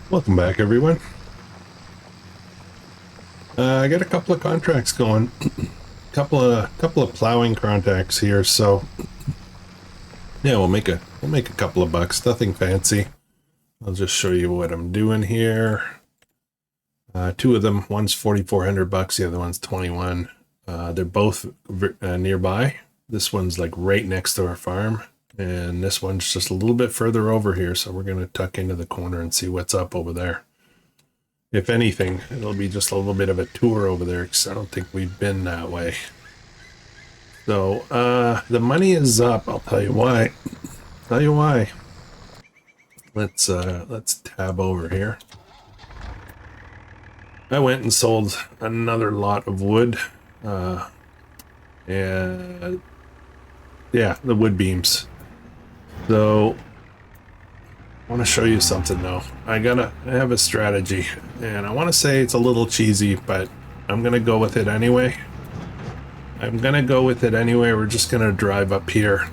Welcome back, everyone. I got a couple of contracts going, couple of plowing contracts here. So yeah, we'll make a couple of bucks. Nothing fancy. I'll just show you what I'm doing here. Two of them, one's 4,400 bucks, the other one's 21. They're both nearby. This one's like right next to our farm, and this one's just a little bit further over here. So we're gonna tuck into the corner and see what's up over there. If anything, it'll be just a little bit of a tour over there because I don't think we've been that way. So the money is up. I'll tell you why. Let's tab over here. I went and sold another lot of wood, and yeah, the wood beams. So I want to show you something though. I have a strategy, and I want to say it's a little cheesy, but I'm gonna go with it anyway. We're just gonna drive up here.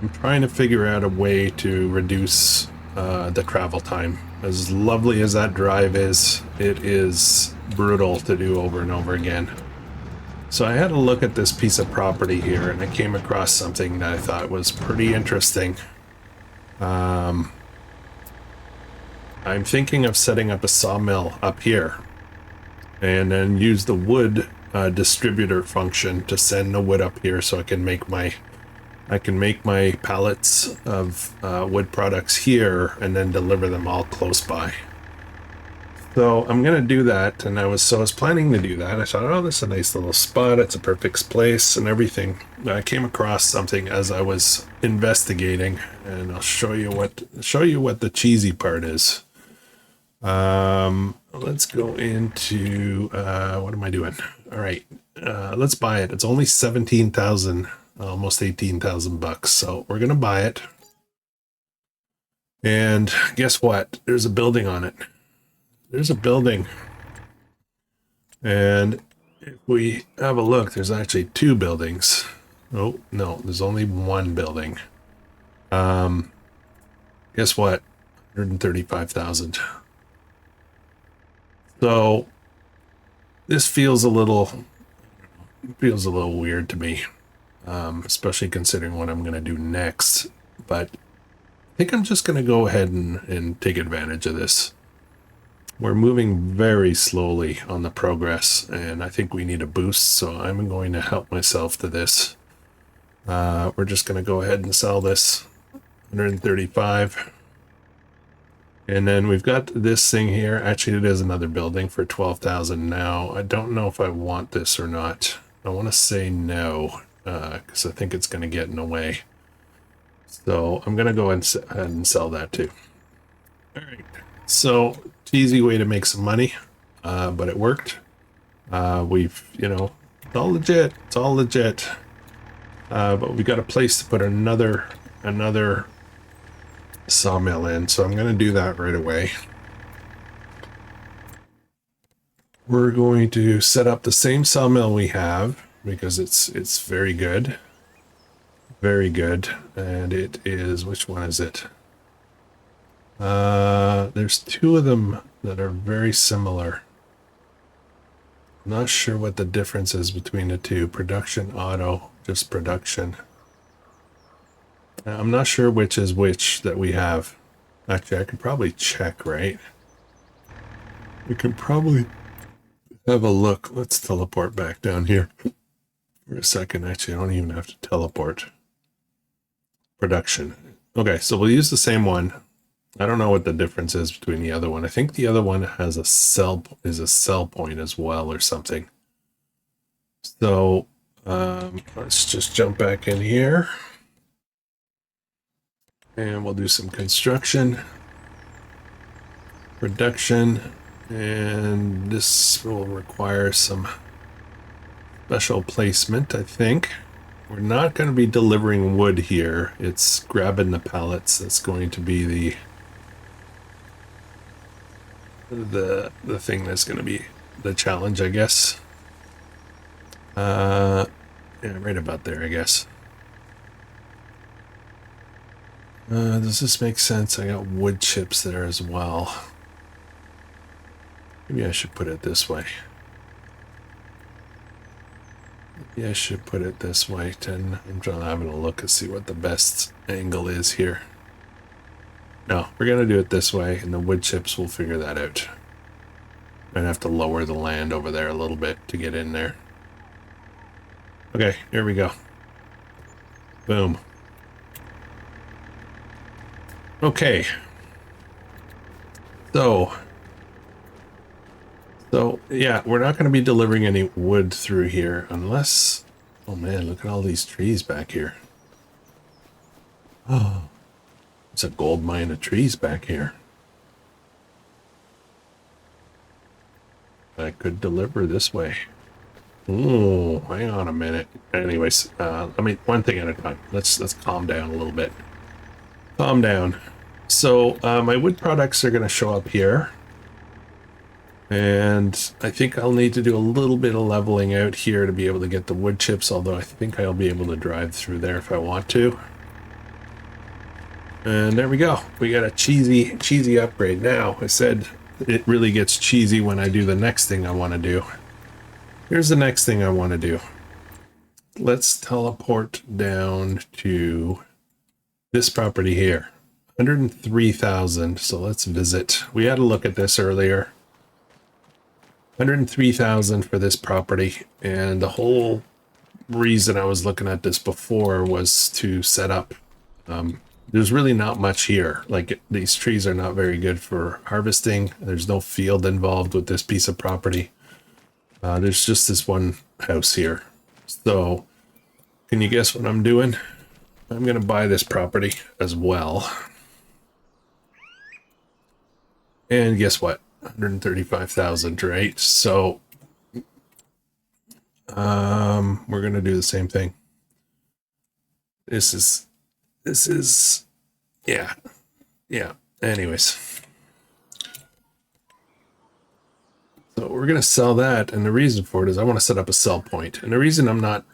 I'm trying to figure out a way to reduce the travel time. As lovely as that drive is, it is brutal to do over and over again. So I had a look at this piece of property here, and I came across something that I thought was pretty interesting. I'm thinking of setting up a sawmill up here and then use the wood distributor function to send the wood up here so I can make my pallets of wood products here and then deliver them all close by. So I'm gonna do that, and I was planning to do that. I thought, oh, this is a nice little spot, it's a perfect place and everything. I came across something as I was investigating, and I'll show you what the cheesy part is. Let's go into what am I doing? All right, let's buy it. It's only 17,000, almost 18,000 bucks. So we're gonna buy it. And guess what? There's a building on it. There's a building. And if we have a look, there's actually two buildings. Oh no, there's only one building. Guess what? 135,000. So this feels a little weird to me, especially considering what I'm going to do next. But I think I'm just going to go ahead and take advantage of this. We're moving very slowly on the progress, and I think we need a boost, so I'm going to help myself to this. We're just going to go ahead and sell this 135. And then we've got this thing here. Actually, it is another building for 12,000 now. I don't know if I want this or not. I want to say no, because I think it's going to get in the way. So I'm going to go ahead and sell that too. All right. So it's an easy way to make some money, but it worked. It's all legit. It's all legit. But we got a place to put another sawmill in, so I'm going to do that right away. We're going to set up the same sawmill we have because it's very good, and it is, which one is it? There's two of them that are very similar. I'm not sure what the difference is between the two. Production, auto, just production. I'm not sure which is which that we have. Actually, I could probably check, right? We could probably have a look. Let's teleport back down here for a second. Actually, I don't even have to teleport. Production. Okay, so we'll use the same one. I don't know what the difference is between the other one. I think the other one has a sell point as well or something. So let's just jump back in here. And we'll do some construction, production, and this will require some special placement, I think. We're not going to be delivering wood here. It's grabbing the pallets. That's going to be the thing that's going to be the challenge, I guess. Yeah, right about there, I guess. Does this make sense? I got wood chips there as well. Maybe I should put it this way. Maybe I should put it this way. 10. I'm trying to have a look and see what the best angle is here. No, we're going to do it this way, and the wood chips will figure that out. I'd have to lower the land over there a little bit to get in there. Okay, here we go. Boom. Okay. So yeah, we're not going to be delivering any wood through here unless... Oh man, look at all these trees back here. Oh, it's a gold mine of trees back here. I could deliver this way. Ooh, hang on a minute. Anyways, let me, one thing at a time. Let's calm down a little bit. Calm down. So my wood products are going to show up here. And I think I'll need to do a little bit of leveling out here to be able to get the wood chips, although I think I'll be able to drive through there if I want to. And there we go. We got a cheesy upgrade. Now, I said it really gets cheesy when I do the next thing I want to do. Here's the next thing I want to do. Let's teleport down to this property here. 103,000. So let's visit. We had a look at this earlier. 103,000 for this property, and the whole reason I was looking at this before was to set up. There's really not much here. Like, these trees are not very good for harvesting. There's no field involved with this piece of property. There's just this one house here. So, can you guess what I'm doing? I'm gonna buy this property as well. And guess what? 135,000, right? So we're gonna do the same thing. This is yeah. Anyways, so we're gonna sell that, and the reason for it is I want to set up a sell point. And the reason I'm not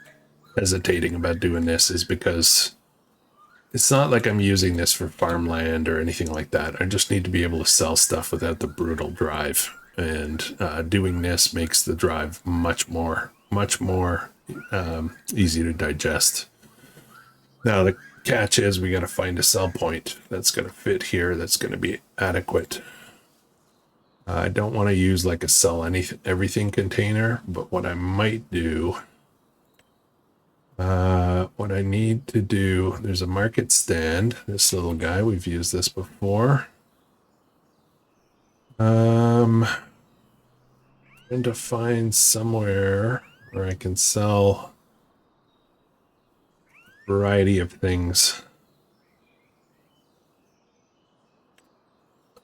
hesitating about doing this is because it's not like I'm using this for farmland or anything like that. I just need to be able to sell stuff without the brutal drive. And doing this makes the drive much more easy to digest. Now, the catch is we got to find a sell point that's going to fit here, that's going to be adequate. I don't want to use like a sell everything container, but what I might do... what I need to do, there's a market stand, this little guy, we've used this before. Trying to find somewhere where I can sell a variety of things.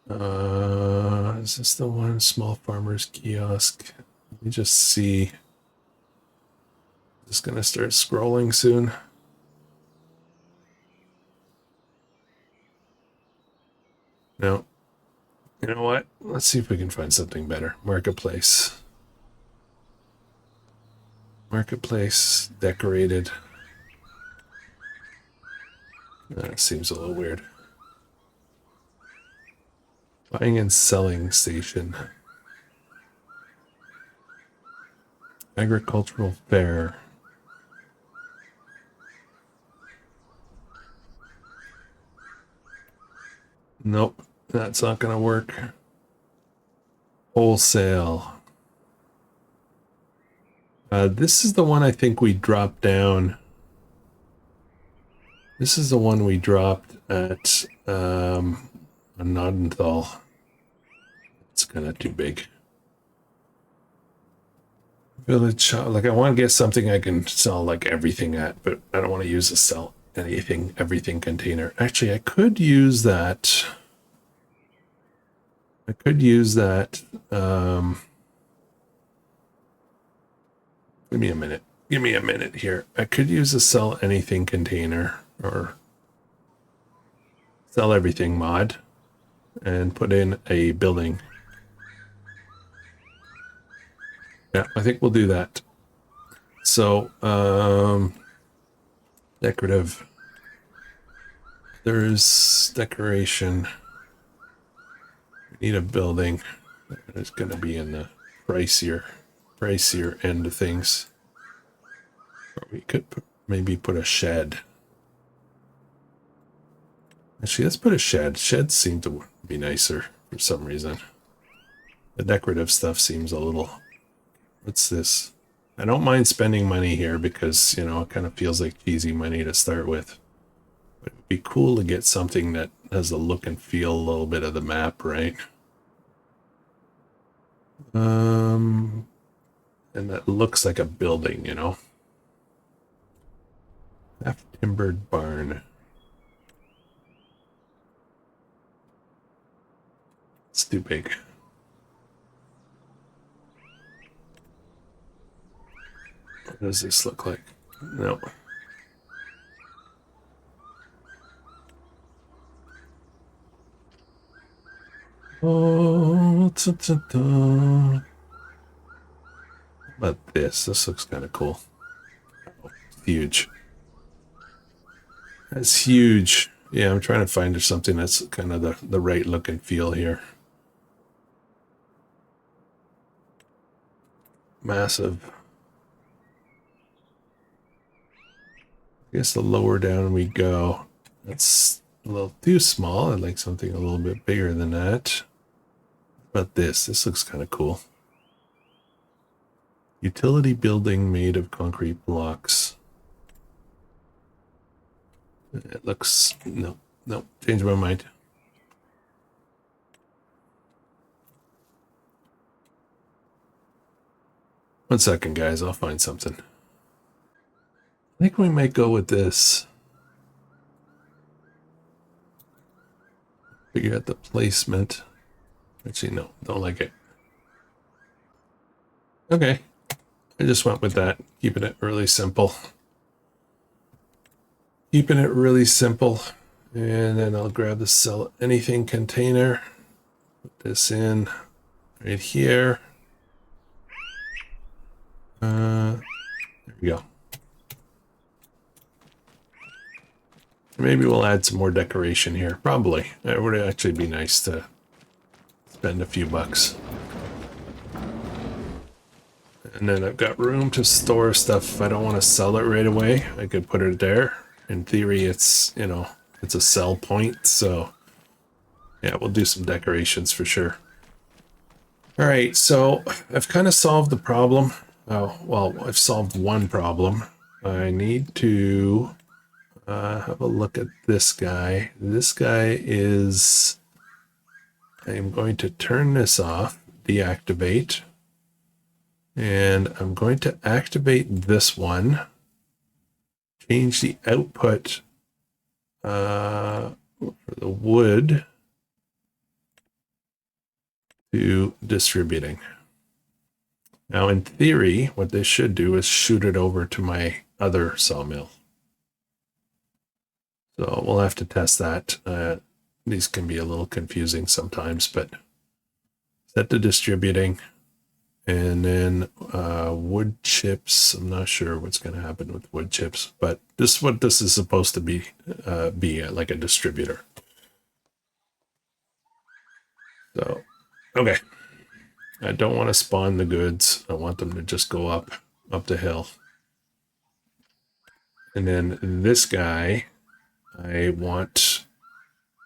Is this the one? Small farmers kiosk. Let me just see. Just gonna start scrolling soon. No. You know what? Let's see if we can find something better. Marketplace. Marketplace, decorated. That seems a little weird. Buying and selling station. Agricultural fair. Nope, that's not gonna work. Wholesale. This is the one I think we dropped down. This is the one we dropped at Nodenthal. It's kind of too big. Village shop. Like, I want to get something I can sell like everything at, but I don't want to use a sell everything container. Actually, I could use that. Give me a minute. Give me a minute here. I could use a sell anything container or sell everything mod and put in a building. Yeah, I think we'll do that. So, decorative. There's decoration. We need a building. It's going to be in the pricier end of things. Or we could maybe put a shed. Actually, let's put a shed. Sheds seem to be nicer for some reason. The decorative stuff seems a little... What's this? I don't mind spending money here because, you know, it kind of feels like cheesy money to start with. But it would be cool to get something that has the look and feel a little bit of the map, right? And that looks like a building, you know? Half-timbered barn. It's too big. What does this look like? No. Oh, how about this? This looks kind of cool. Oh, huge. That's huge. Yeah, I'm trying to find something that's kind of the right look and feel here. Massive. I guess the lower down we go. That's a little too small. I'd like something a little bit bigger than that. But this looks kind of cool. Utility building made of concrete blocks. It looks... No, change my mind. One second, guys. I'll find something. I think we might go with this. Figure out the placement. Actually, no, don't like it. Okay. I just went with that. Keeping it really simple. Keeping it really simple. And then I'll grab the sell anything container. Put this in right here. There we go. Maybe we'll add some more decoration here. Probably. It would actually be nice to spend a few bucks. And then I've got room to store stuff. If I don't want to sell it right away, I could put it there. In theory, it's, you know, it's a sell point. So, yeah, we'll do some decorations for sure. All right, so I've kind of solved the problem. Oh, well, I've solved one problem. I need to... have a look at this guy. This guy is... I'm going to turn this off, deactivate. And I'm going to activate this one. Change the output for the wood to distributing. Now, in theory, what this should do is shoot it over to my other sawmill. So we'll have to test that. These can be a little confusing sometimes, but set to distributing. And then wood chips. I'm not sure what's going to happen with wood chips, but this is what this is supposed to be like a distributor. So, okay. I don't want to spawn the goods. I want them to just go up the hill. And then this guy... I want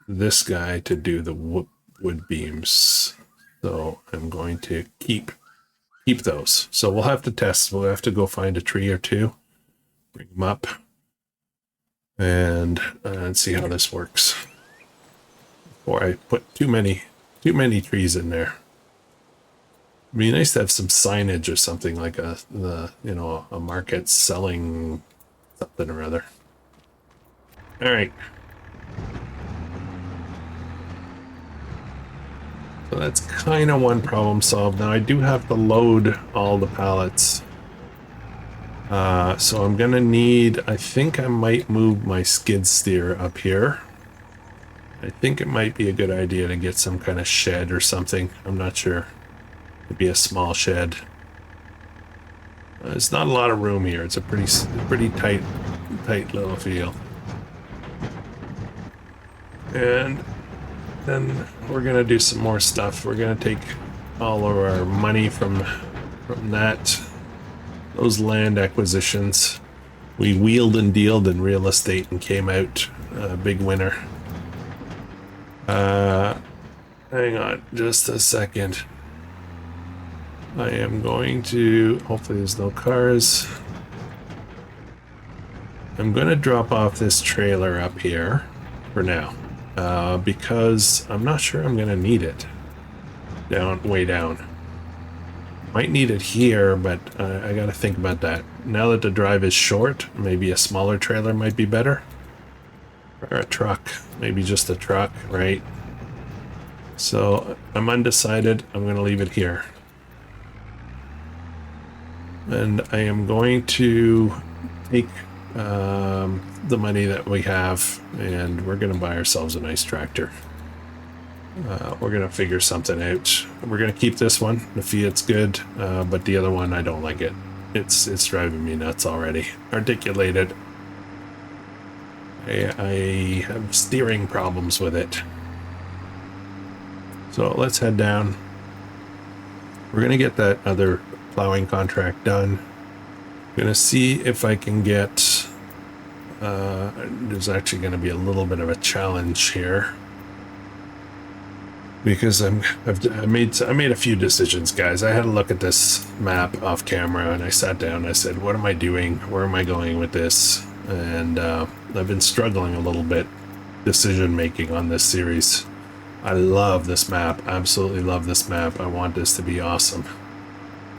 this guy to do the wood beams. So I'm going to keep those. So we'll have to test. We'll have to go find a tree or two, bring them up, and see how this works. Before I put too many trees in there. It'd be nice to have some signage or something like a market selling something or other. All right. So that's kind of one problem solved. Now I do have to load all the pallets. So I'm gonna need, I think I might move my skid steer up here. I think it might be a good idea to get some kind of shed or something. I'm not sure. It'd be a small shed. There's not a lot of room here. It's a pretty tight little field. And then we're gonna do some more stuff. We're gonna take all of our money from those land acquisitions. We wheeled and dealed in real estate and came out a big winner. Hang on just a second. I am going to, hopefully there's no cars. I'm going to drop off this trailer up here for now, because I'm not sure I'm going to need it way down. Might need it here, but I got to think about that. Now that the drive is short, maybe a smaller trailer might be better. Or a truck, maybe just a truck, right? So I'm undecided. I'm going to leave it here. And I am going to take the money that we have, and we're going to buy ourselves a nice tractor. We're going to figure something out. We're going to keep this one. The Fiat's good, but the other one, I don't like it. It's driving me nuts already. Articulated. I have steering problems with it. So let's head down. We're going to get that other plowing contract done. I'm going to see if I can get... there's actually going to be a little bit of a challenge here. Because I made a few decisions, guys. I had a look at this map off camera, and I sat down and I said, what am I doing? Where am I going with this? And I've been struggling a little bit decision making on this series. I love this map, absolutely love this map. I want this to be awesome.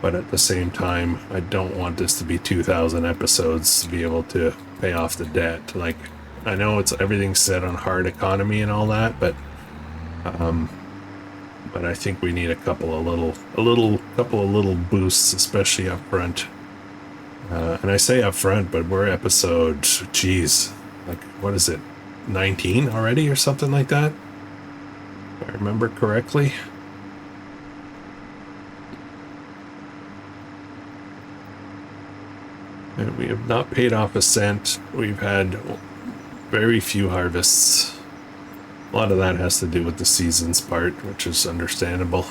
But at the same time, I don't want this to be 2,000 episodes to be able to pay off the debt. Like, I know everything's set on hard economy and all that, but I think we need a couple of little boosts, especially up front. And I say up front, but we're episode, geez, like, what is it, 19 already or something like that? If I remember correctly. And we have not paid off a cent. We've had very few harvests. A lot of that has to do with the seasons part, which is understandable.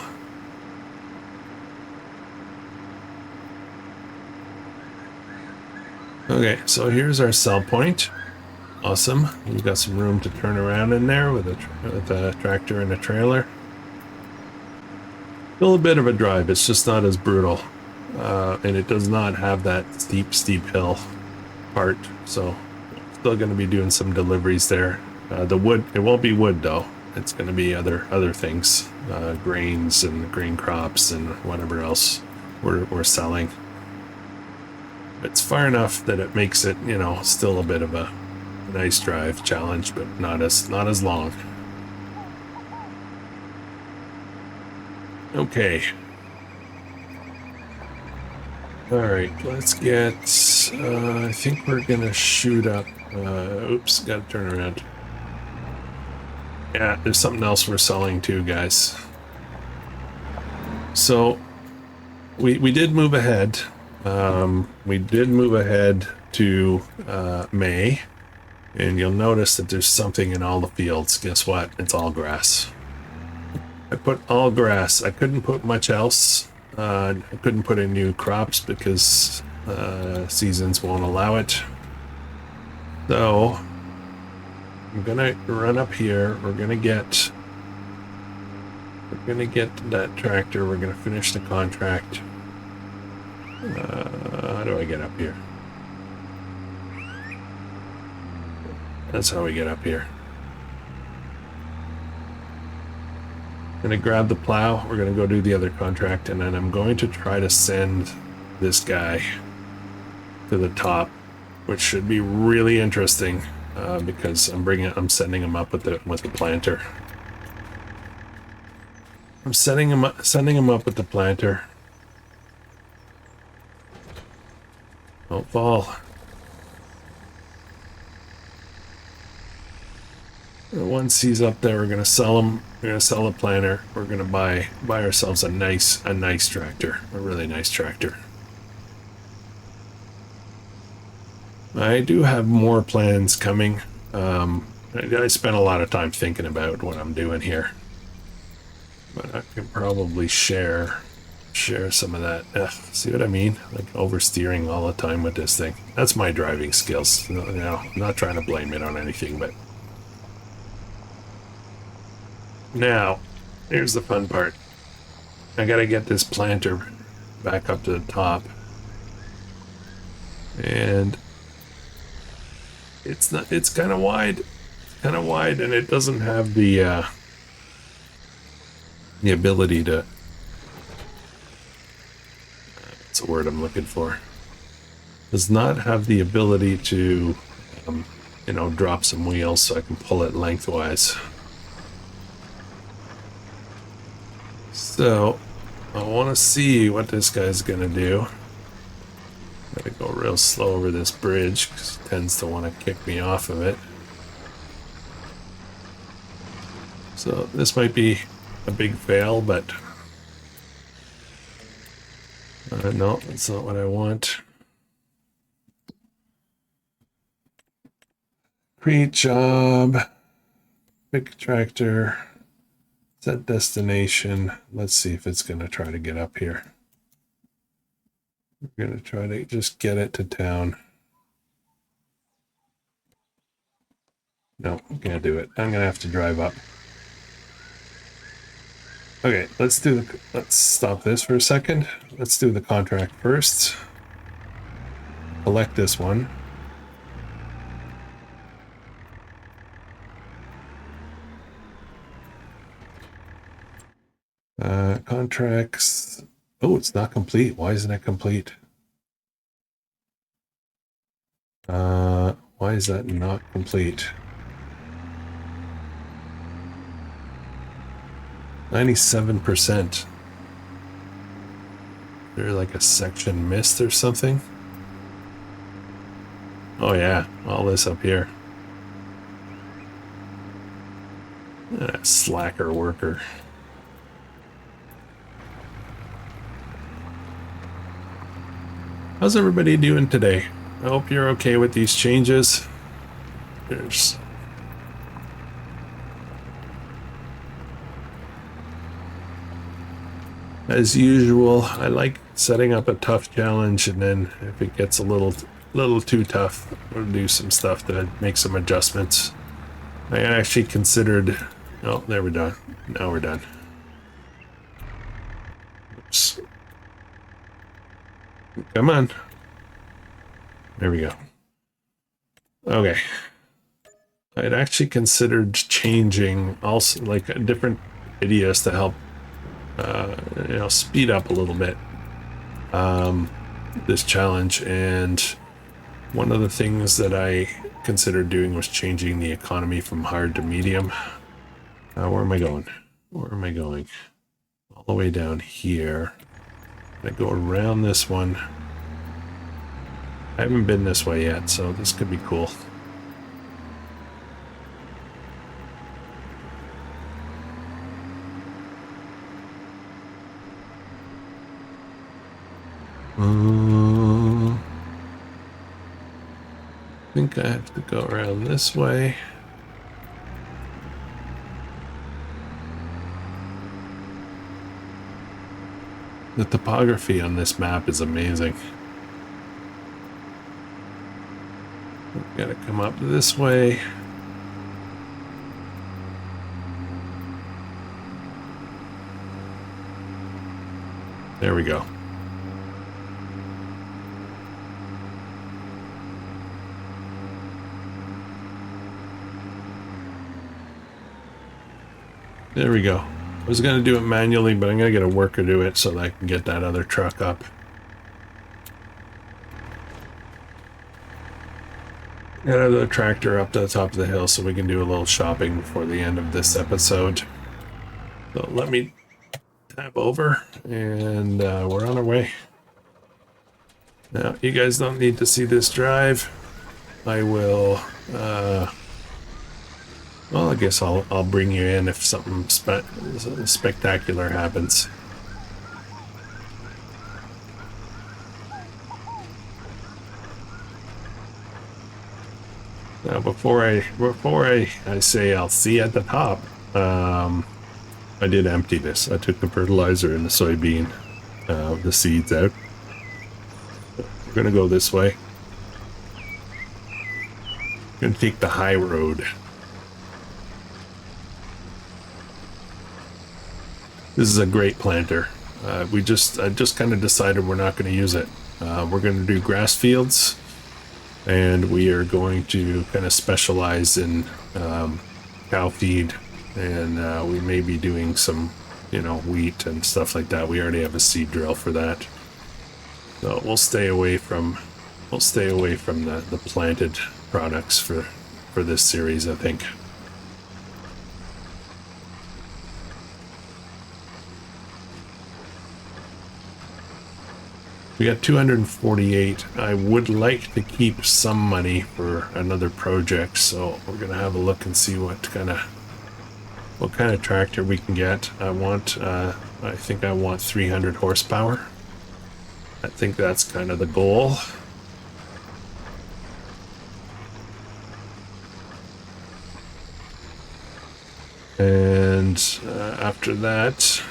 Okay, so here's our sell point. Awesome. We've got some room to turn around in there with a tractor and a trailer. Still a bit of a drive. It's just not as brutal. And it does not have that steep hill part. So still going to be doing some deliveries there. The wood, it won't be wood though. It's going to be other things, grains and grain crops and whatever else we're selling. It's far enough that it makes it, you know, still a bit of a nice drive challenge, but not as long. Okay. All right, let's get. I think we're gonna shoot up. Oops, gotta turn around. Yeah, there's something else we're selling too, guys. So we did move ahead. We did move ahead to May, and you'll notice that there's something in all the fields. Guess what? It's all grass. I put all grass. I couldn't put much else. I couldn't put in new crops because seasons won't allow it. So I'm gonna run up here. We're gonna get that tractor. We're gonna finish the contract. How do I get up here? That's how we get up here. Gonna grab the plow. We're gonna go do the other contract, and then I'm going to try to send this guy to the top, which should be really interesting because I'm sending him up with the planter. I'm sending him up with the planter. Don't fall. Once he's up there, we're gonna sell him. We're gonna sell the planter. We're gonna buy ourselves a nice tractor, a really nice tractor. I do have more plans coming. I spent a lot of time thinking about what I'm doing here. But I can probably share some of that. See what I mean? Like oversteering all the time with this thing. That's my driving skills. I'm not trying to blame it on anything, but now here's the fun part. I gotta get this planter back up to the top, and it's not. It's kind of wide, and it doesn't have the ability to. What's the word I'm looking for? Does not have the ability to, drop some wheels so I can pull it lengthwise. So I want to see what this guy's gonna do. Gotta go real slow over this bridge because he tends to want to kick me off of it. So this might be a big fail, but no, that's not what I want. Create job, pick tractor, set destination. Let's see if it's going to try to get up here. We're going to try to just get it to town. No, I can't do it. I'm going to have to drive up. Okay, let's stop this for a second. Let's do the contract first. Select this one. Contracts. Oh, it's not complete. Why isn't it complete? Why is that not complete? 97%. Is there like a section missed or something? Oh yeah, all this up here. Slacker worker. How's everybody doing today? I hope you're okay with these changes. There's as usual, I like setting up a tough challenge, and then if it gets a little too tough, we'll do some stuff to make some adjustments. I actually considered. Oh, there we're done. Now we're done. Oops. Come on. There we go. Okay. I'd actually considered changing also like different videos to help speed up a little bit this challenge, and one of the things that I considered doing was changing the economy from hard to medium. Where am I going? Where am I going? All the way down here. I go around this one. I haven't been this way yet, so this could be cool. I think I have to go around this way. The topography on this map is amazing. Gotta come up this way. There we go. There we go. I was going to do it manually, but I'm going to get a worker to do it so that I can get that other truck up. Get another tractor up to the top of the hill so we can do a little shopping before the end of this episode. So let me tab over, and we're on our way. Now, you guys don't need to see this drive. I will... well, I guess I'll bring you in if something spectacular happens. Now, before I say I'll see you at the top, I did empty this. I took the fertilizer and the soybean, the seeds out. We're gonna go this way. Gonna take the high road. This is a great planter. I just kind of decided we're not going to use it. We're going to do grass fields, and we are going to kind of specialize in cow feed, and we may be doing some, wheat and stuff like that. We already have a seed drill for that, so we'll stay away from the planted products for this series, I think. We got 248. I would like to keep some money for another project, so we're gonna have a look and see what kind of tractor we can get. I think I want 300 horsepower. I think that's kind of the goal. And after that,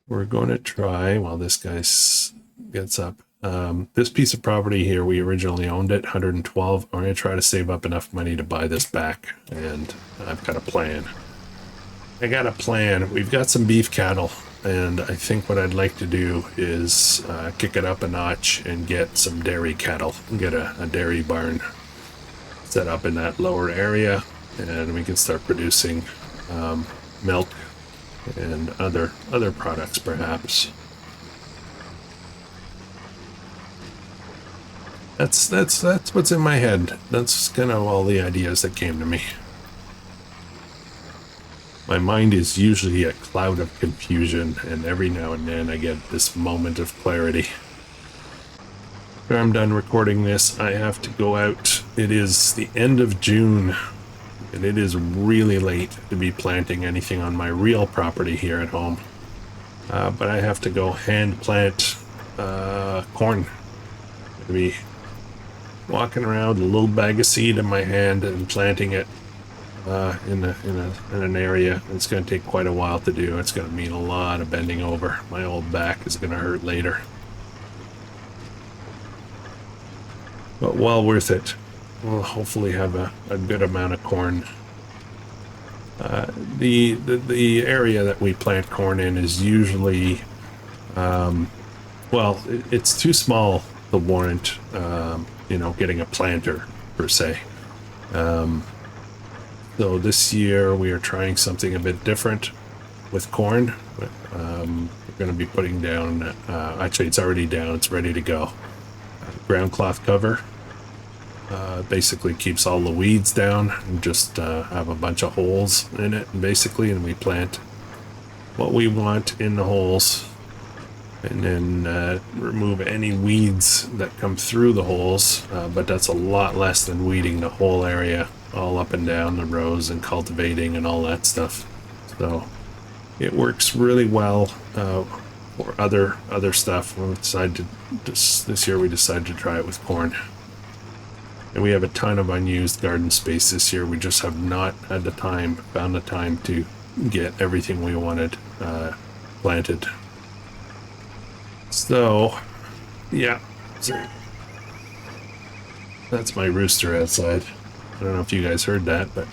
we're going to try, while this guy gets up, this piece of property here, we originally owned it, 112. I'm going to try to save up enough money to buy this back, and I've got a plan. We've got some beef cattle, and I think what I'd like to do is kick it up a notch and get some dairy cattle, get a dairy barn set up in that lower area, and we can start producing milk and other products, perhaps. That's what's in my head. That's kind of all the ideas that came to me. My mind is usually a cloud of confusion, and every now and then I get this moment of clarity. After I'm done recording this, I have to go out. It is the end of June, and it is really late to be planting anything on my real property here at home. But I have to go hand plant corn. I'm gonna be walking around with a little bag of seed in my hand and planting it in an area. It's going to take quite a while to do. It's going to mean a lot of bending over. My old back is going to hurt later. But well worth it. We'll hopefully have a good amount of corn. The area that we plant corn in is usually, it's too small to warrant, getting a planter per se. So this year we are trying something a bit different with corn. We're going to be putting down, actually it's already down, it's ready to go. Ground cloth cover. Basically keeps all the weeds down and just have a bunch of holes in it, basically, and we plant what we want in the holes, and then remove any weeds that come through the holes, but that's a lot less than weeding the whole area all up and down the rows and cultivating and all that stuff. So it works really well for other stuff. We decided this year we decided to try it with corn. And we have a ton of unused garden space this year. We just have not had found the time to get everything we wanted planted. So, yeah. That's my rooster outside. I don't know if you guys heard that, but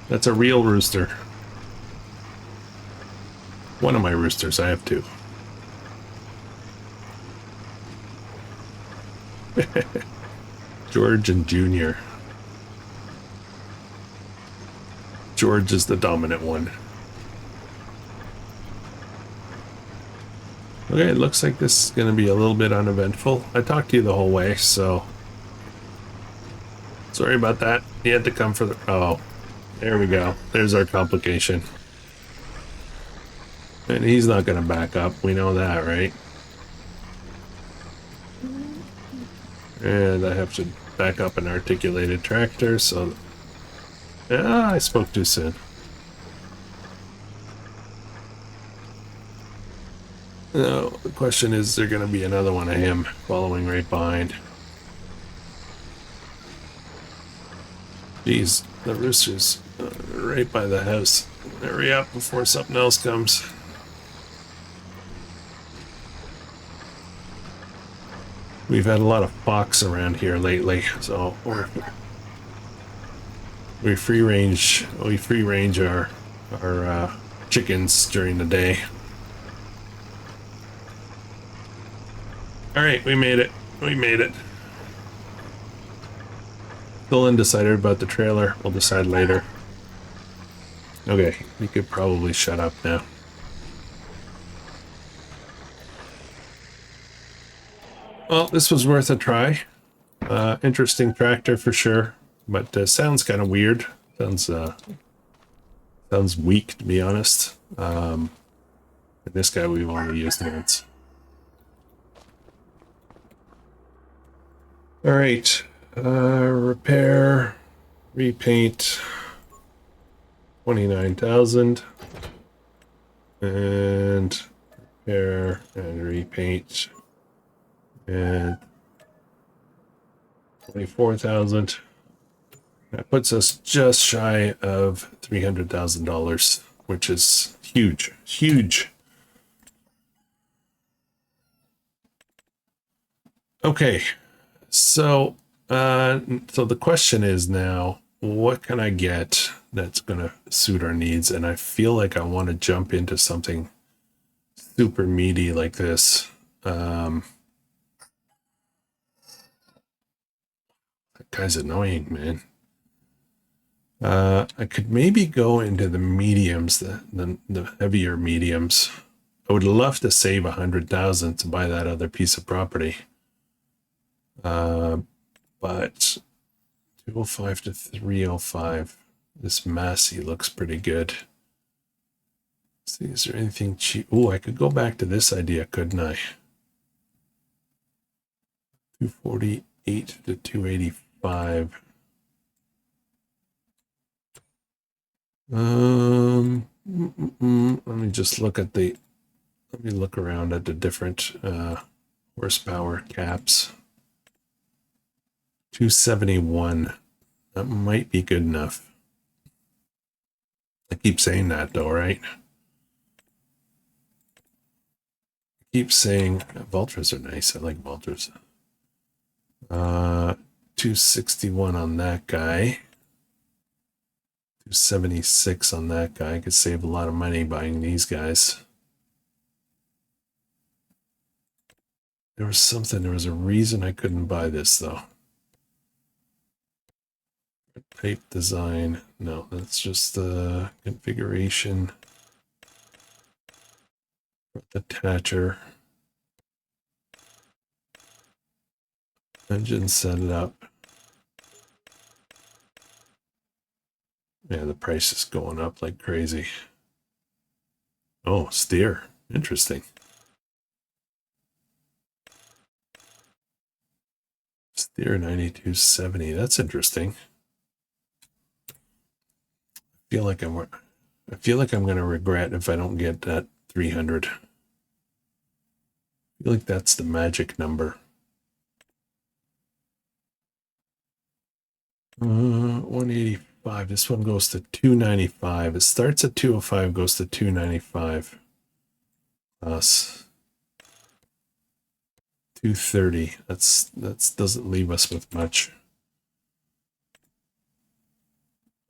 that's a real rooster. One of my roosters, I have two. George and Junior. George is the dominant one. Okay, it looks like this is going to be a little bit uneventful. I talked to you the whole way, so sorry about that. You had to come for the... Oh, there we go. There's our complication. And he's not going to back up. We know that, right? And I have to back up an articulated tractor, so... I spoke too soon. Now, the question is there going to be another one of him following right behind? Geez, the rooster's right by the house. Hurry up before something else comes. We've had a lot of fox around here lately, so we free range our chickens during the day. All right, we made it. We made it. Still undecided about the trailer. We'll decide later. Okay, you could probably shut up now. Well, this was worth a try. Interesting tractor for sure, but sounds kind of weird. Sounds weak, to be honest. This guy we've only used once. All right, repair, repaint, 29,000, and repair and repaint, and 24,000. That puts us just shy of $300,000, which is huge, huge. Okay, so so the question is now, what can I get that's gonna suit our needs? And I feel like I want to jump into something super meaty like this. That guy's annoying, man. I could maybe go into the mediums, the heavier mediums. I would love to save 100,000 to buy that other piece of property. But 205 to 305. This Massey looks pretty good. Let's see, is there anything cheap? Oh, I could go back to this idea, couldn't I? 248 to 285. Let me just look at the. Let me look around at the different horsepower caps. 271. That might be good enough. I keep saying that though, right? I keep saying Vultras are nice. I like Vultras. 261 on that guy. 276 on that guy. I could save a lot of money buying these guys. There was a reason I couldn't buy this though. Type design. No, that's just the configuration. Attacher. Engine setup. Yeah, the price is going up like crazy. Oh, steer. Interesting. Steer 9270. That's interesting. I feel like I'm going to regret if I don't get that 300. I feel like that's the magic number. 185. This one goes to 295. It starts at 205, goes to 295. Plus 230. That's doesn't leave us with much.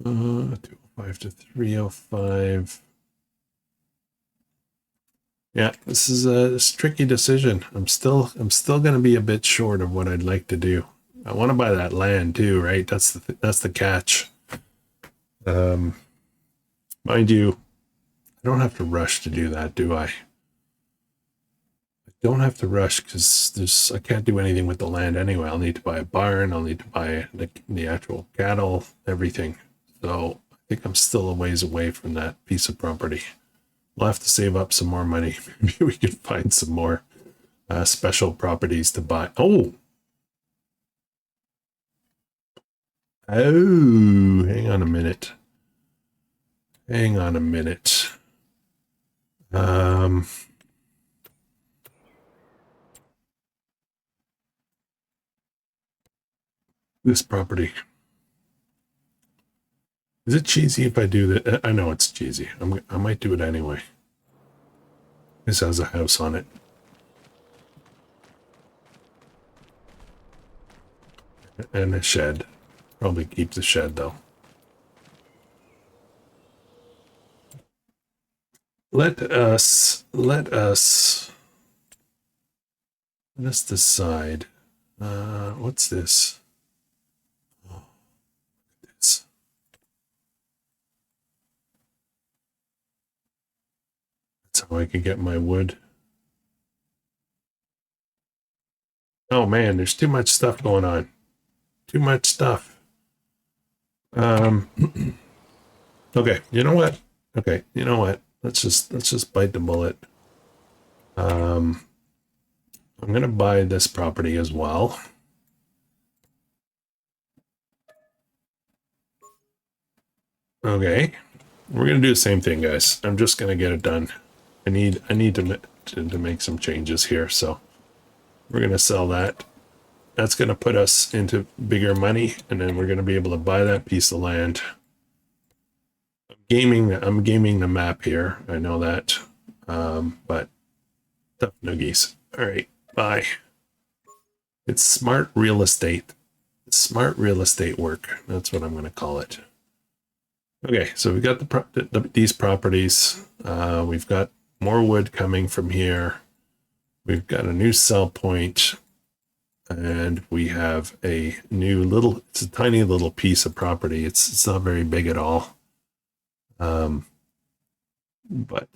205 to 305. Yeah, this is a tricky decision. I'm still going to be a bit short of what I'd like to do. I want to buy that land too, right? That's the catch. Mind you, I don't have to rush to do that, do I? I don't have to rush because I can't do anything with the land anyway. I'll need to buy a barn. I'll need to buy the actual cattle, everything. So I think I'm still a ways away from that piece of property. We'll have to save up some more money. Maybe we can find some more special properties to buy. Oh, hang on a minute. Hang on a minute. This property. Is it cheesy if I do that? I know it's cheesy. I might do it anyway. This has a house on it. And a shed. Probably keep the shed though. Let us decide. What's this? Oh, it's that's how I can get my wood. Oh man, there's too much stuff going on. Too much stuff. Okay, you know what? Okay, you know what? Let's just bite the bullet. I'm gonna buy this property as well. Okay, we're gonna do the same thing, guys. I'm just gonna get it done. I need to make some changes here, so we're gonna sell that. That's gonna put us into bigger money, and then we're gonna be able to buy that piece of land. I'm gaming the map here. I know that, but tough noogies. All right, bye. It's smart real estate. Smart real estate work. That's what I'm going to call it. Okay, so we got these properties. We've got more wood coming from here. We've got a new sell point, and we have a new little. It's a tiny little piece of property. It's not very big at all. But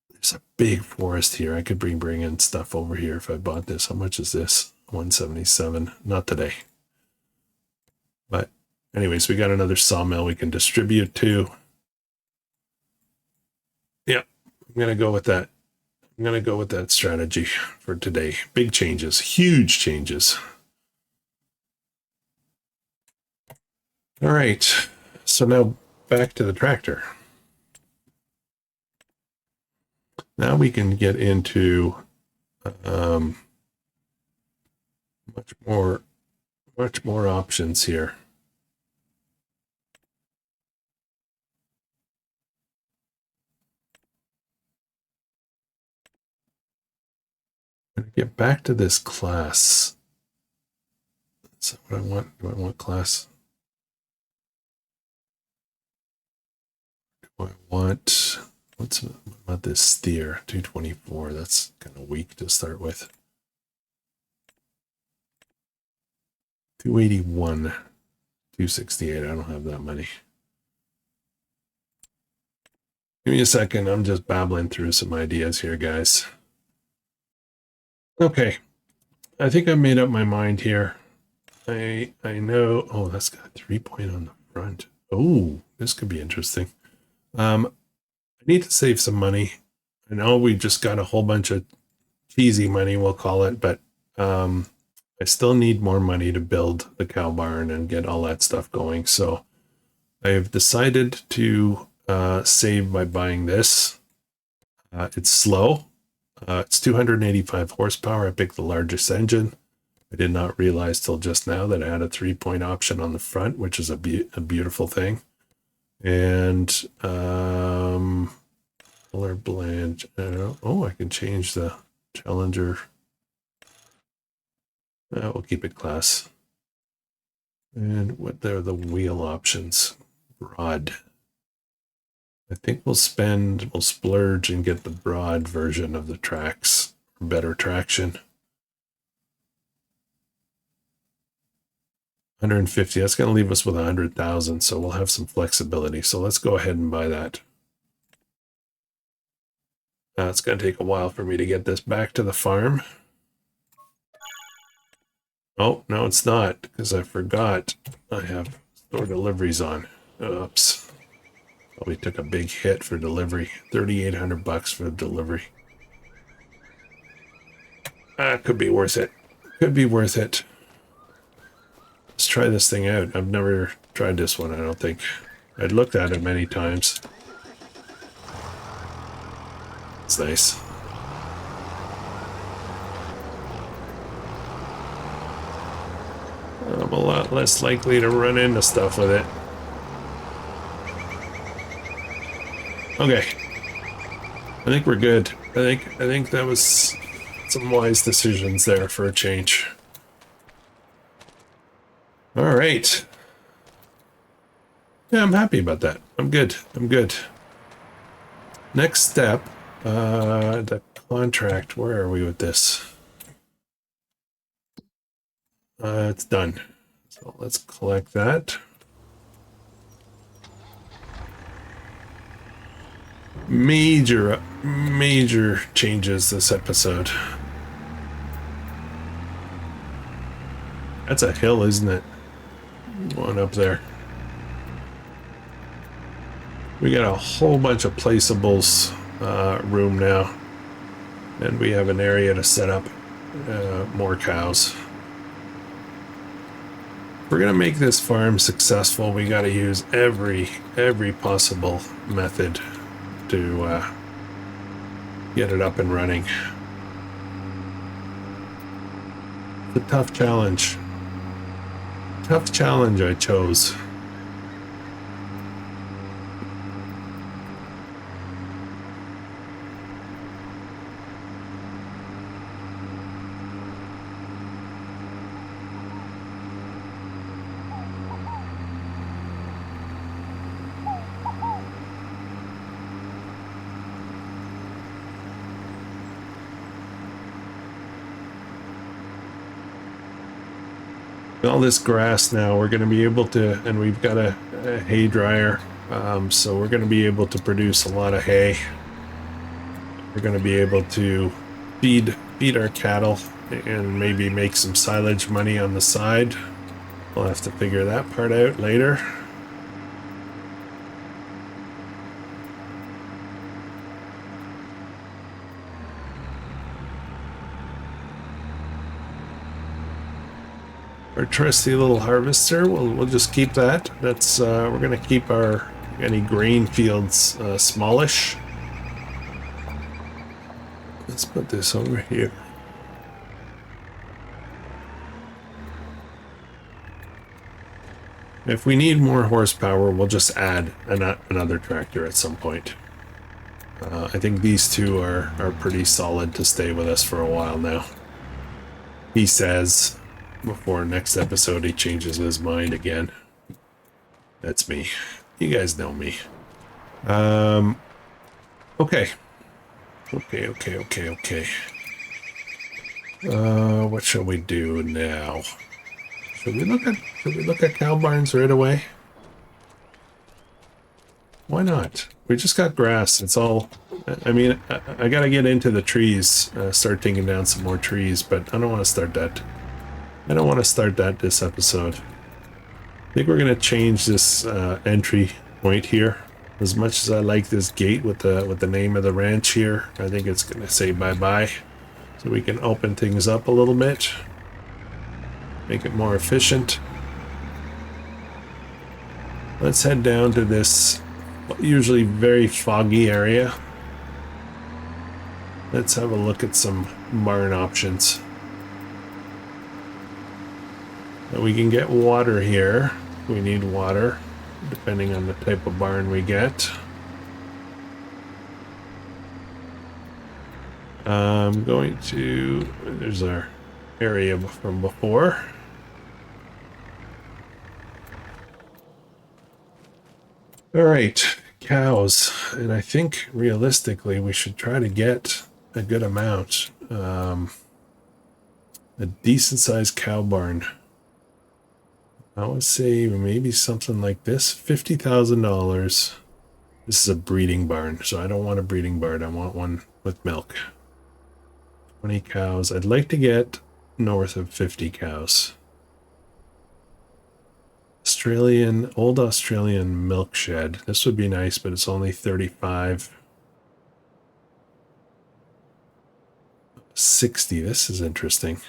there's a big forest here. I could bring in stuff over here if I bought this. How much is this? 177. Not today. But anyways, we got another sawmill we can distribute to. Yeah, I'm going to go with that. I'm going to go with that strategy for today. Big changes, huge changes. All right. So now back to the tractor. Now we can get into much more options here. I'm gonna get back to this class. That's what I want. Do I want class? Do I want what about this steer? 224. That's kind of weak to start with. 281, 268. I don't have that many. Give me a second. I'm just babbling through some ideas here, guys. Okay. I think I made up my mind here. I know. Oh, that's got a 3-point on the front. Oh, this could be interesting. I need to save some money. I know we just got a whole bunch of cheesy money, we'll call it, but I still need more money to build the cow barn and get all that stuff going. So I have decided to save by buying this. It's slow. It's 285 horsepower. I picked the largest engine. I did not realize till just now that I had a 3-point option on the front, which is a beautiful thing. And color blend. Oh, I can change the Challenger. We'll keep it class. And what are the wheel options? Broad. I think we'll splurge and get the broad version of the tracks for better traction. 150. That's going to leave us with 100,000, so we'll have some flexibility. So let's go ahead and buy that. It's going to take a while for me to get this back to the farm. Oh, no, it's not, because I forgot I have store deliveries on. Oops. Probably took a big hit for delivery. 3,800 bucks for the delivery. Could be worth it. Could be worth it. Let's try this thing out. I've never tried this one, I don't think. I'd looked at it many times. It's nice. I'm a lot less likely to run into stuff with it. Okay. I think we're good. I think that was some wise decisions there for a change. All right. Yeah, I'm happy about that. I'm good. I'm good. Next step, the contract. Where are we with this? It's done. So let's collect that. Major changes this episode. That's a hill, isn't it? One up there. We got a whole bunch of placeables room now. And we have an area to set up more cows. If we're gonna make this farm successful, we gotta use every possible method to get it up and running. It's a tough challenge. Tough challenge I chose. All this grass now, we're going to be able to, and we've got a hay dryer, so we're going to be able to produce a lot of hay. We're going to be able to feed our cattle and maybe make some silage money on the side. We'll have to figure that part out later. Our trusty little harvester, we'll just keep that. That's we're gonna keep our any grain fields smallish. Let's put this over here. If we need more horsepower, we'll just add another tractor at some point. I think these two are pretty solid to stay with us for a while now. He says. Before next episode he changes his mind again. That's me. You guys know me. Okay. What shall we do now? Should we look at cow barns right away? Why not? We just got grass. It's all, I mean, I gotta get into the trees, start taking down some more trees, but I don't want to start that. I don't want to start that this episode. I think we're gonna change this entry point here. As much as I like this gate with the name of the ranch here, I think it's gonna say bye-bye. So we can open things up a little bit. Make it more efficient. Let's head down to this usually very foggy area. Let's have a look at some barn options. We can get water here. We need water, depending on the type of barn we get. I'm going to... There's our area from before. All right, cows. And I think, realistically, we should try to get a good amount. A decent-sized cow barn. I would say maybe something like this, $50,000. This is a breeding barn, so I don't want a breeding barn. I want one with milk. 20 cows. I'd like to get north of 50 cows. Old Australian milk shed. This would be nice, but it's only 35. 60. This is interesting.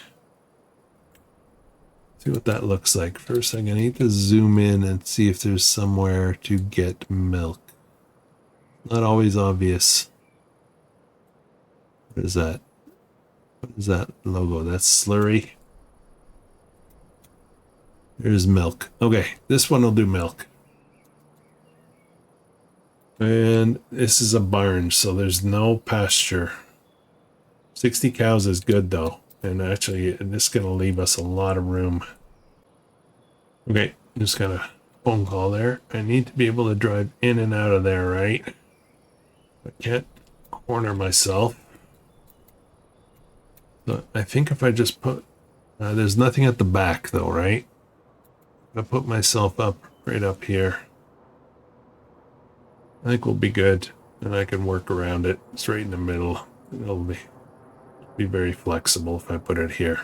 See what that looks like. First, I'm going to need to zoom in and see if there's somewhere to get milk. Not always obvious. What is that? What is that logo? That's slurry. There's milk. Okay, this one will do milk. And this is a barn, so there's no pasture. 60 cows is good though. And actually, this is going to leave us a lot of room. Okay, just got a phone call there. I need to be able to drive in and out of there, right? I can't corner myself. So I think if I just put... there's nothing at the back though, right? If I put myself up, right up here, I think we'll be good. And I can work around it. It's right in the middle. It'll be very flexible if I put it here.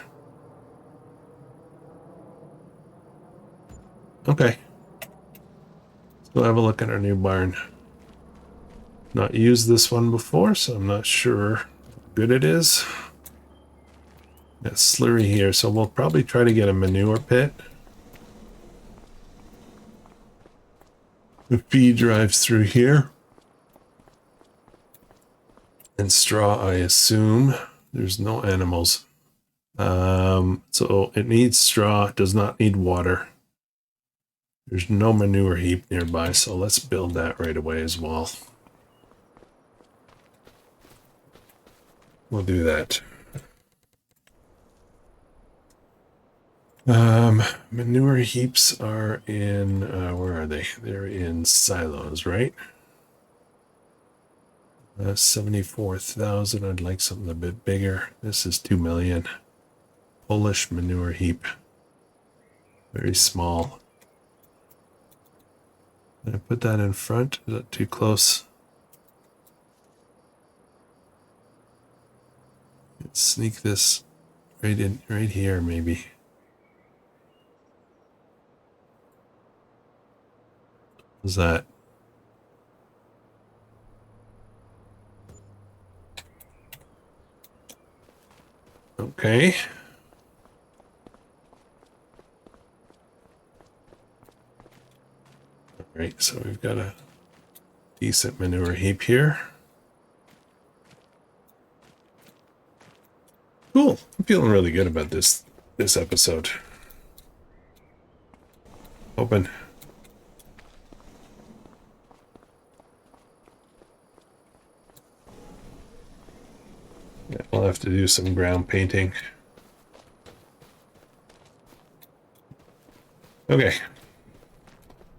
Okay. Let's go have a look at our new barn. Not used this one before, so I'm not sure how good it is. Got slurry here, so we'll probably try to get a manure pit. The feed drives through here. And straw, I assume. There's no animals. So it needs straw, it does not need water. There's no manure heap nearby, so let's build that right away as well. We'll do that. Manure heaps are in, where are they? They're in silos, right? 74,000. I'd like something a bit bigger. This is 2 million. Polish manure heap. Very small. Did I put that in front? Is that too close? Let's sneak this right in, right here, maybe. What's that? Okay. All right, so we've got a decent manure heap here. Cool. I'm feeling really good about this episode. Open. Yeah, we'll have to do some ground painting. Okay.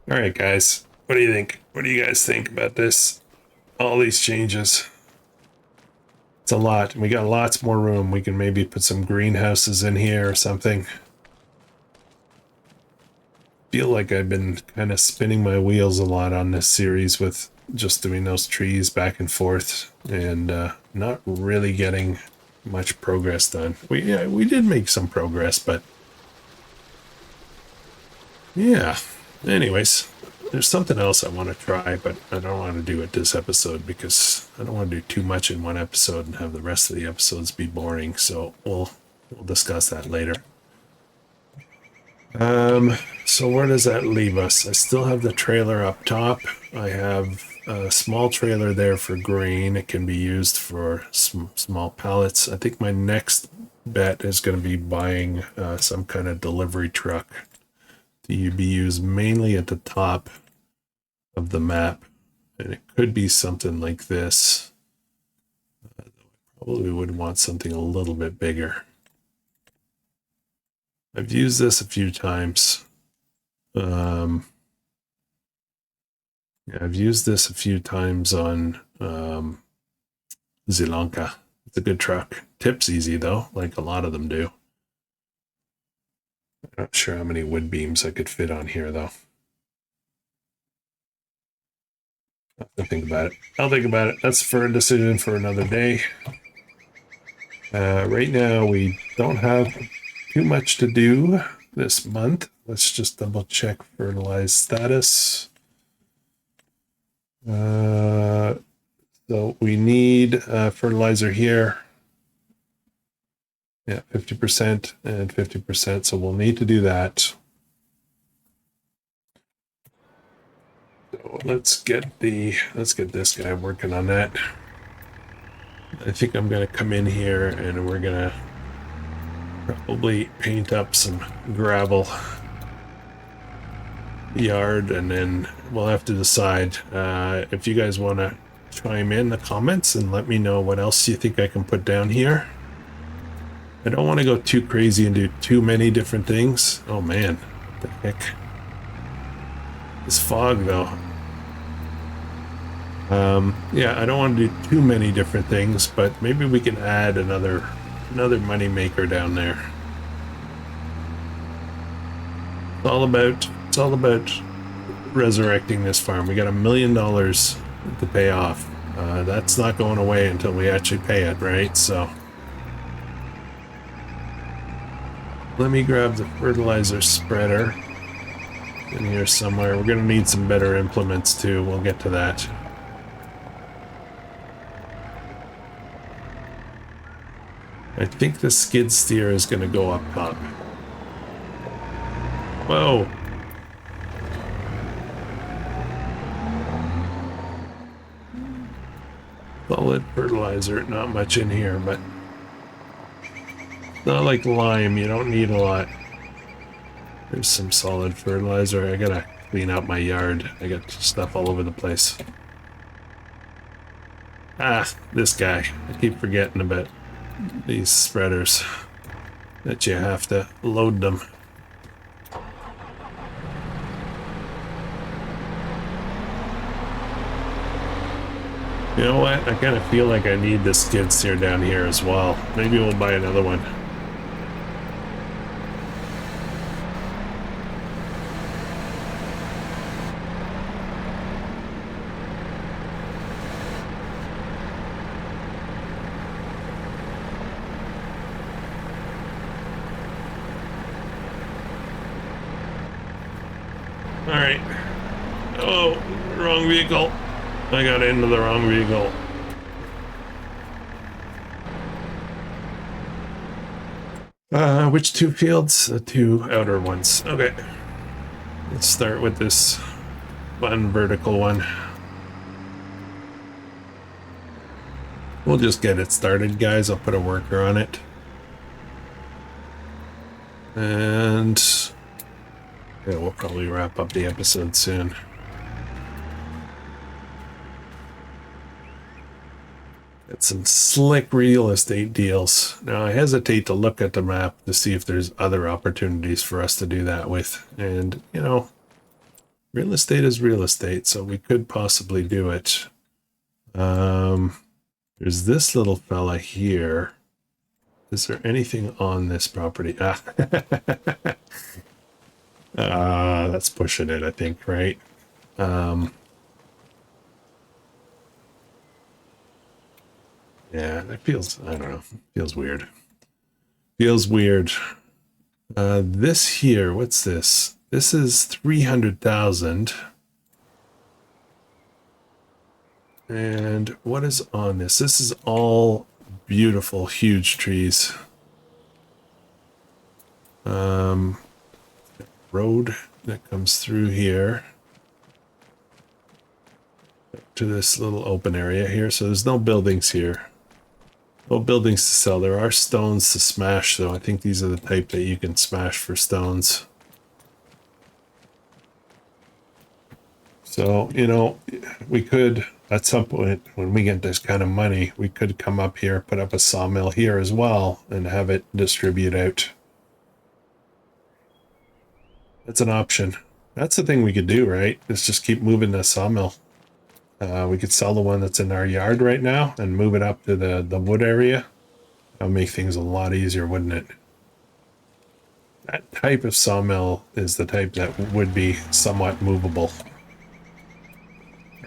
All right, guys. What do you think? What do you guys think about this? All these changes. It's a lot. We got lots more room. We can maybe put some greenhouses in here or something. Feel like I've been kind of spinning my wheels a lot on this series with just doing those trees back and forth and not really getting much progress done. We did make some progress, but yeah. Anyways, there's something else I want to try, but I don't want to do it this episode because I don't want to do too much in one episode and have the rest of the episodes be boring. So we'll discuss that later. So where does that leave us? I still have the trailer up top. I have a small trailer there for grain. It can be used for small pallets. I think my next bet is going to be buying some kind of delivery truck to be used mainly at the top of the map. And it could be something like this. Probably would want something a little bit bigger. I've used this a few times. Yeah, I've used this a few times on Zilanka. It's a good truck. Tip's easy though, like a lot of them do. I'm not sure how many wood beams I could fit on here though. I'll think about it. I'll think about it. That's for a decision for another day. Right now we don't have too much to do this month. Let's just double check fertilize status. So we need fertilizer here. Yeah, 50% and 50%. So we'll need to do that. So let's get this guy working on that. I think I'm gonna come in here and we're gonna probably paint up some gravel. yard, and then we'll have to decide. If you guys want to chime in the comments and let me know what else you think I can put down here. I don't want to go too crazy and do too many different things. Oh man, what the heck? This fog though. Yeah, I don't want to do too many different things, but maybe we can add another money maker down there. It's all about resurrecting this farm. We got $1 million to pay off. That's not going away until we actually pay it, right? So let me grab the fertilizer spreader in here somewhere. We're gonna need some better implements too. We'll get to that. I think the skid steer is gonna go up top. Whoa. Solid fertilizer, not much in here, but not like lime, you don't need a lot. There's some solid fertilizer. I gotta clean out my yard. I got stuff all over the place. Ah, this guy. I keep forgetting about these spreaders, that you have to load them. You know what? I kind of feel like I need the skid steer down here as well. Maybe we'll buy another one. Alright. Oh, wrong vehicle. I got into the wrong vehicle. Which two fields? The two outer ones. Okay. Let's start with this fun vertical one. We'll just get it started, guys. I'll put a worker on it. And yeah, we'll probably wrap up the episode soon. Got some slick real estate deals. Now I hesitate to look at the map to see if there's other opportunities for us to do that with. And, you know, real estate is real estate, so we could possibly do it. There's this little fella here. Is there anything on this property? Ah, that's pushing it, I think, right? Yeah, that feels, I don't know, feels weird. Feels weird. This here, what's this? This is 300,000. And what is on this? This is all beautiful, huge trees. Road that comes through here to this little open area here. So there's no buildings here. No buildings to sell. There are stones to smash, though. I think these are the type that you can smash for stones. So, you know, we could, at some point, when we get this kind of money, we could come up here, put up a sawmill here as well, and have it distribute out. That's an option. That's the thing we could do, right? Is just keep moving the sawmill. We could sell the one that's in our yard right now and move it up to the wood area. That'll make things a lot easier, wouldn't it? That type of sawmill is the type that would be somewhat movable.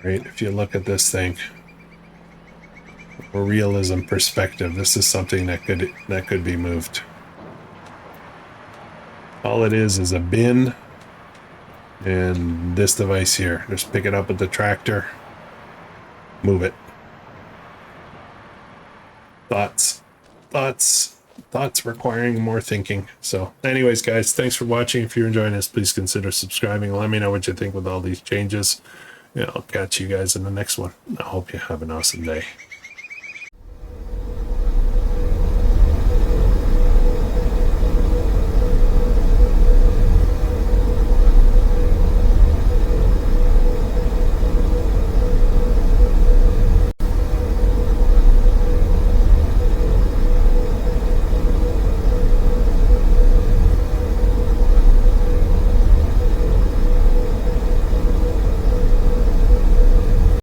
Right? If you look at this thing, from a realism perspective, this is something that could be moved. All it is a bin and this device here. Just pick it up with the tractor. Move it. Thoughts requiring more thinking. So anyways, guys, thanks for watching. If you're enjoying this, please consider subscribing. Let me know what you think with all these changes. Yeah, I'll catch you guys in the next one. I hope you have an awesome day.